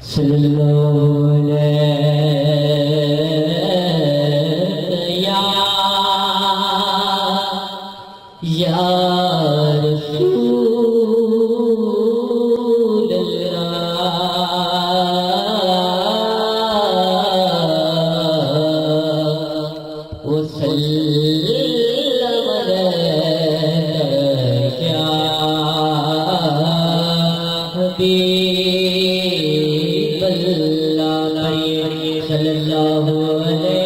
صلی اللہ علیہ یا رسول اللہ وسلم علیک یا حبیب اللہ صلی اللہ علیہ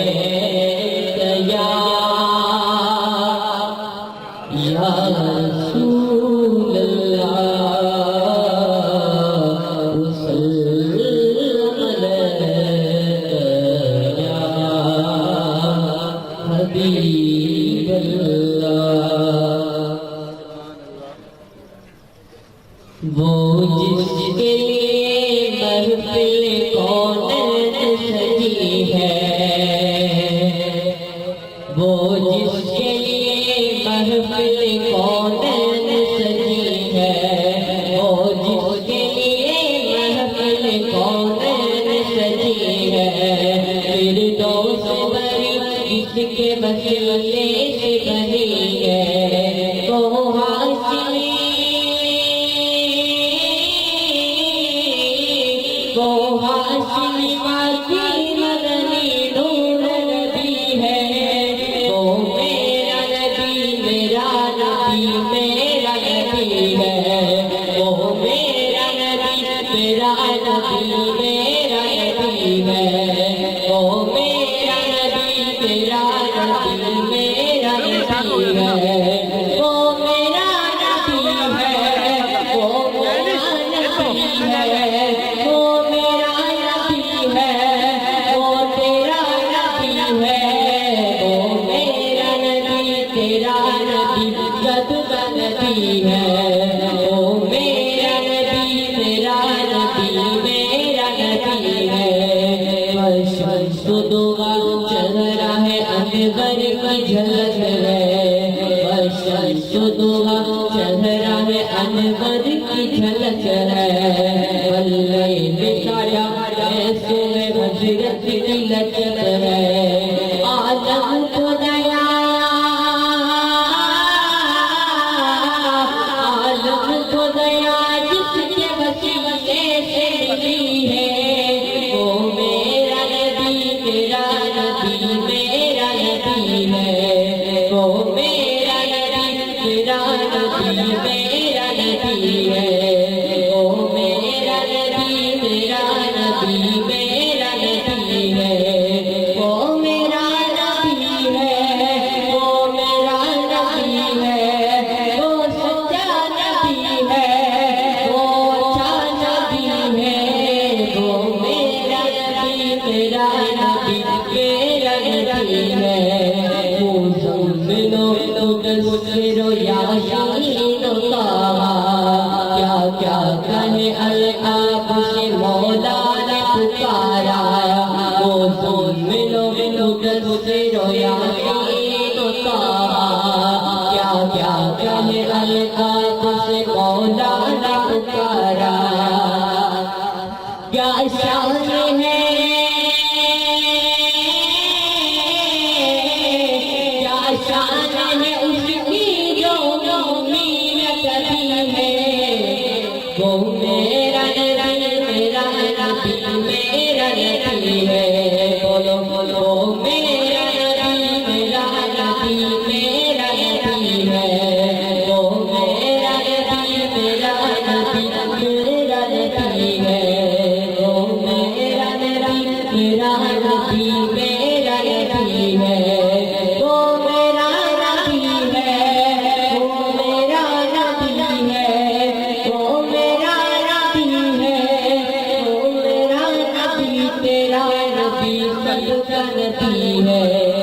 یا رسول اللہ وسلم علیک یا حبیب اللہ وہ جس کے لیے محفل کونین سجی ہے وہ جس کے لیے محفل کونین سجی ہے وہ جس کے لیے محفل کونین سجی ہے فردوس بری جس کے وسیلے سے بنی ہے وہ حاصلی وہ حاصلی ماتی مدنی نور نبی ہے وہ میرا نبی میرا نبی میرا نبی ہے وہ میرا نبی میرا نبی میرا نبی ہے وہ میرا نبی میرا نبی میرا نبی ہے وہ میرا نبی ہے وہ میرا نبی ہے وہ میرا نبی ہے وہ تیرا نبی ہے وہ میرا نبی تیرا نبی جد کا نبی ہے وہ میرا نبی میرا نبی میرا نبی ہے شمس دعا چل رہا ہے انور کی جھلک ہے شمس دعا چل رہا ہے انور کی جھلک ہے واللیل سایہ ایسے حضرت کی لچک ہے عالم خدایا عالم خدایا جس کے وسیلے سے ملی ہے وہ میرا نبی میرا نبی میرا نبی ہے وہ میرا نبی میرا نبی میرا نبی ہے وہ میرا نبی میرا نبی میرا نبی ہے وہ میرا نبی ہے وہ میرا نبی ہے وہ سچا نبی ہے وہ اچھا نبی ہے وہ میرا نبی میرا نبی میرا نبی ہے وہ زمینو تدسرو یا شین کہا کیا کیا کہے العاب سے مولا نے پکارا وہ زمینو تدسرو یا شین کہا کیا کیا کہے العاب سے مولا نے پکارا کیا شان ہے کیا شان ہے اس کی جو مومن کبھی ہے وہ میرا نبی میرا نبی میرا نبی ہے بولو بولو میرا نبی میرا نبی میرا نبی ہے وہ میرا نبی میرا نبی میرا نبی ہے وہ میرا نبی میرا نبی میرا نبی ہے وہ میرا نبی ہے وہ میرا نبی ہے وہ میرا نبی ہے وہ میرا نبی تیرا نبی سب کا نبی ہے